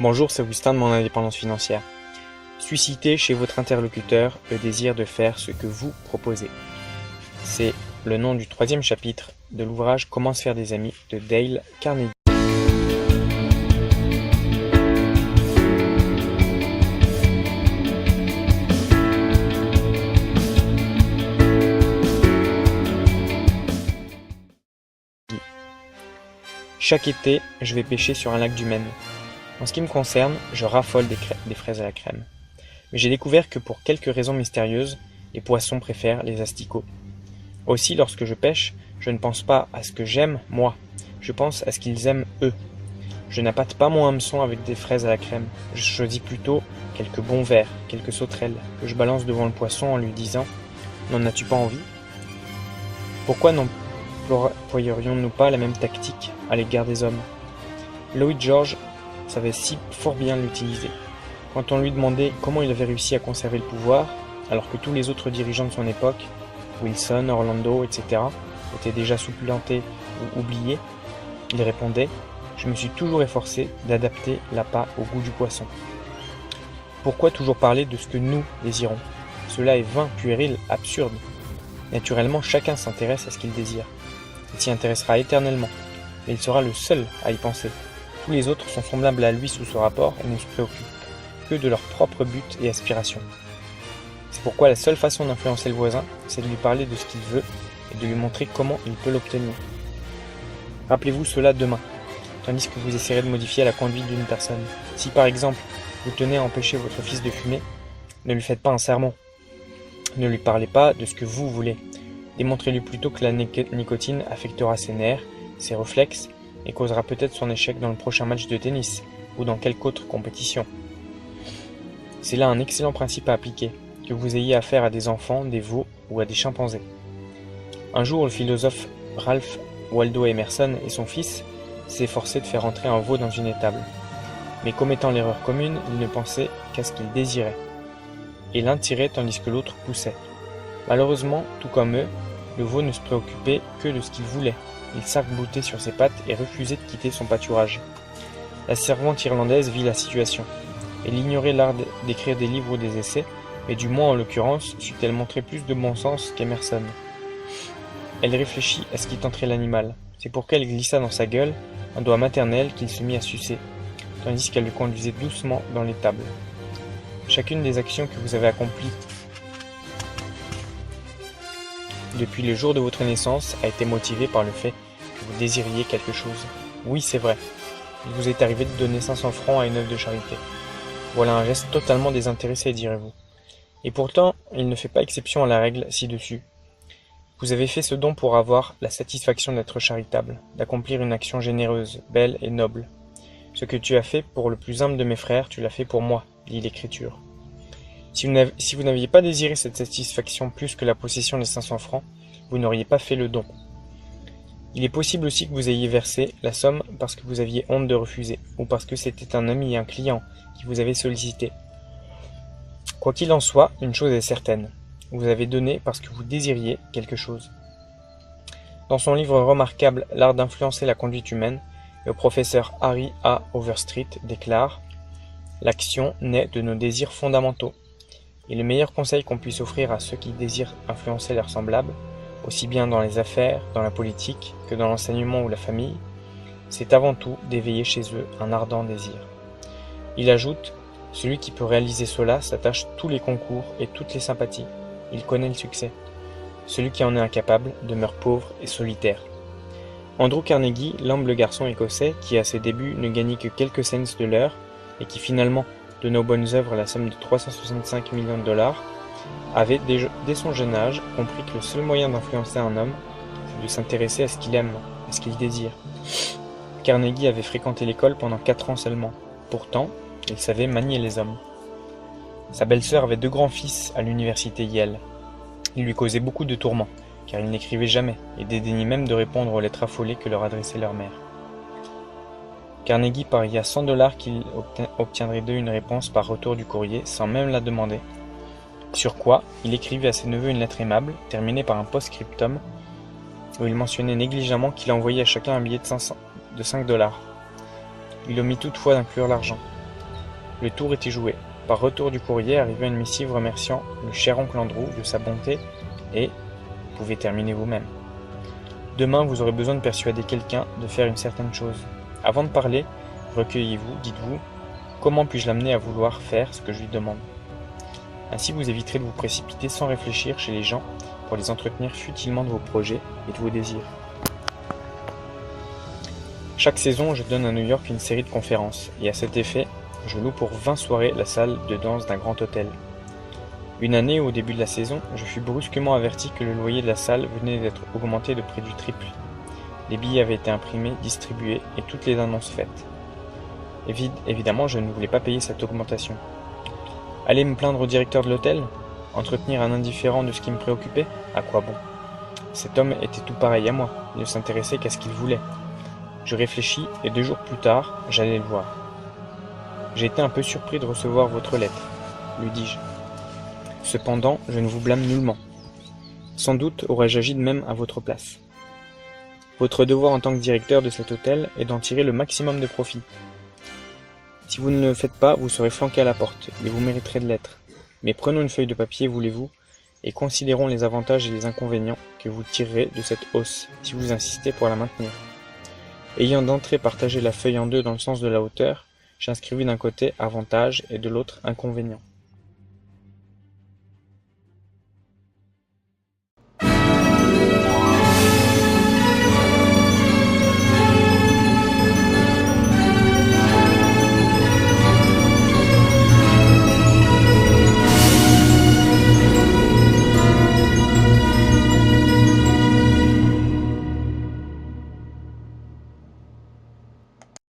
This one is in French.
Bonjour, c'est Augustin de mon indépendance financière. Suscitez chez votre interlocuteur le désir de faire ce que vous proposez. C'est le nom du 3e chapitre de l'ouvrage Comment se faire des amis de Dale Carnegie. Chaque été, je vais pêcher sur un lac du Maine. En ce qui me concerne, je raffole des fraises à la crème. Mais j'ai découvert que pour quelques raisons mystérieuses, les poissons préfèrent les asticots. Aussi, lorsque je pêche, je ne pense pas à ce que j'aime, moi. Je pense à ce qu'ils aiment, eux. Je n'appâte pas mon hameçon avec des fraises à la crème. Je choisis plutôt quelques bons verres, quelques sauterelles, que je balance devant le poisson en lui disant « N'en as-tu pas envie ?» Pourquoi n'employerions-nous pas la même tactique à l'égard des hommes? Lloyd George savait fort bien l'utiliser. Quand on lui demandait comment il avait réussi à conserver le pouvoir, alors que tous les autres dirigeants de son époque, Wilson, Orlando, etc., étaient déjà supplantés ou oubliés, il répondait « Je me suis toujours efforcé d'adapter l'appât au goût du poisson. » Pourquoi toujours parler de ce que nous désirons? Cela est vain, puéril, absurde. Naturellement, chacun s'intéresse à ce qu'il désire. Il s'y intéressera éternellement, mais il sera le seul à y penser. Tous les autres sont semblables à lui sous ce rapport et ne se préoccupent que de leurs propres buts et aspirations. C'est pourquoi la seule façon d'influencer le voisin, c'est de lui parler de ce qu'il veut et de lui montrer comment il peut l'obtenir. Rappelez-vous cela demain, tandis que vous essayerez de modifier la conduite d'une personne. Si par exemple, vous tenez à empêcher votre fils de fumer, ne lui faites pas un sermon. Ne lui parlez pas de ce que vous voulez. Démontrez-lui plutôt que la nicotine affectera ses nerfs, ses réflexes, et causera peut-être son échec dans le prochain match de tennis, ou dans quelque autre compétition. C'est là un excellent principe à appliquer, que vous ayez affaire à des enfants, des veaux ou à des chimpanzés. Un jour, le philosophe Ralph Waldo Emerson et son fils s'efforçaient de faire entrer un veau dans une étable. Mais commettant l'erreur commune, ils ne pensaient qu'à ce qu'ils désiraient. Et l'un tirait tandis que l'autre poussait. Malheureusement, tout comme eux, le veau ne se préoccupait que de ce qu'il voulait. Il s'arc-boutait sur ses pattes et refusait de quitter son pâturage. La servante irlandaise vit la situation. Elle ignorait l'art d'écrire des livres ou des essais, mais du moins en l'occurrence, sut-elle montrer plus de bon sens qu'Emerson. Elle réfléchit à ce qui tenterait l'animal. C'est pourquoi elle glissa dans sa gueule un doigt maternel qu'il se mit à sucer, tandis qu'elle le conduisait doucement dans l'étable. Chacune des actions que vous avez accomplies depuis le jour de votre naissance a été motivée par le fait que vous désiriez quelque chose. Oui, c'est vrai. Il vous est arrivé de donner 500 francs à une œuvre de charité. Voilà un geste totalement désintéressé, direz-vous. Et pourtant, il ne fait pas exception à la règle ci-dessus. Vous avez fait ce don pour avoir la satisfaction d'être charitable, d'accomplir une action généreuse, belle et noble. Ce que tu as fait pour le plus humble de mes frères, tu l'as fait pour moi, dit l'Écriture. Si vous n'aviez pas désiré cette satisfaction plus que la possession des 500 francs, vous n'auriez pas fait le don. Il est possible aussi que vous ayez versé la somme parce que vous aviez honte de refuser, ou parce que c'était un ami et un client qui vous avait sollicité. Quoi qu'il en soit, une chose est certaine, vous avez donné parce que vous désiriez quelque chose. Dans son livre remarquable « L'art d'influencer la conduite humaine », le professeur Harry A. Overstreet déclare « L'action naît de nos désirs fondamentaux. Et le meilleur conseil qu'on puisse offrir à ceux qui désirent influencer leurs semblables, aussi bien dans les affaires, dans la politique, que dans l'enseignement ou la famille, c'est avant tout d'éveiller chez eux un ardent désir. » Il ajoute « Celui qui peut réaliser cela s'attache tous les concours et toutes les sympathies. Il connaît le succès. Celui qui en est incapable demeure pauvre et solitaire. » Andrew Carnegie, l'humble garçon écossais qui à ses débuts ne gagnait que quelques cents de l'heure et qui finalement donna aux bonnes œuvres la somme de 365 millions de dollars, avait dès son jeune âge compris que le seul moyen d'influencer un homme, c'est de s'intéresser à ce qu'il aime, à ce qu'il désire. Carnegie avait fréquenté l'école pendant 4 ans seulement. Pourtant, il savait manier les hommes. Sa belle-sœur avait 2 grands-fils à l'université Yale. Il lui causait beaucoup de tourments, car il n'écrivait jamais et dédaignait même de répondre aux lettres affolées que leur adressait leur mère. Carnegie paria 100 $ qu'il obtiendrait d'eux une réponse par retour du courrier sans même la demander. Sur quoi, il écrivit à ses neveux une lettre aimable, terminée par un post-scriptum, où il mentionnait négligemment qu'il envoyait à chacun un billet de 5 $. Il omit toutefois d'inclure l'argent. Le tour était joué. Par retour du courrier arrivait une missive remerciant le cher oncle Andrew de sa bonté et vous pouvez terminer vous-même. Demain, vous aurez besoin de persuader quelqu'un de faire une certaine chose. Avant de parler, recueillez-vous, dites-vous « Comment puis-je l'amener à vouloir faire ce que je lui demande ?» Ainsi, vous éviterez de vous précipiter sans réfléchir chez les gens pour les entretenir futilement de vos projets et de vos désirs. Chaque saison, je donne à New York une série de conférences, et à cet effet, je loue pour 20 soirées la salle de danse d'un grand hôtel. Une année, au début de la saison, je fus brusquement averti que le loyer de la salle venait d'être augmenté de près du triple. Les billets avaient été imprimés, distribués, et toutes les annonces faites. Évidemment, je ne voulais pas payer cette augmentation. Aller me plaindre au directeur de l'hôtel? Entretenir un indifférent de ce qui me préoccupait? À quoi bon? Cet homme était tout pareil à moi, il ne s'intéressait qu'à ce qu'il voulait. Je réfléchis, et 2 jours plus tard, j'allais le voir. « J'ai été un peu surpris de recevoir votre lettre, » lui dis-je. « Cependant, je ne vous blâme nullement. Sans doute aurais-je agi de même à votre place. Votre devoir en tant que directeur de cet hôtel est d'en tirer le maximum de profit. Si vous ne le faites pas, vous serez flanqué à la porte, et vous mériterez de l'être. Mais prenons une feuille de papier, voulez-vous, et considérons les avantages et les inconvénients que vous tirerez de cette hausse, si vous insistez pour la maintenir. » Ayant d'entrée partagé la feuille en deux dans le sens de la hauteur, j'inscrivis d'un côté « avantage » et de l'autre « inconvénient ».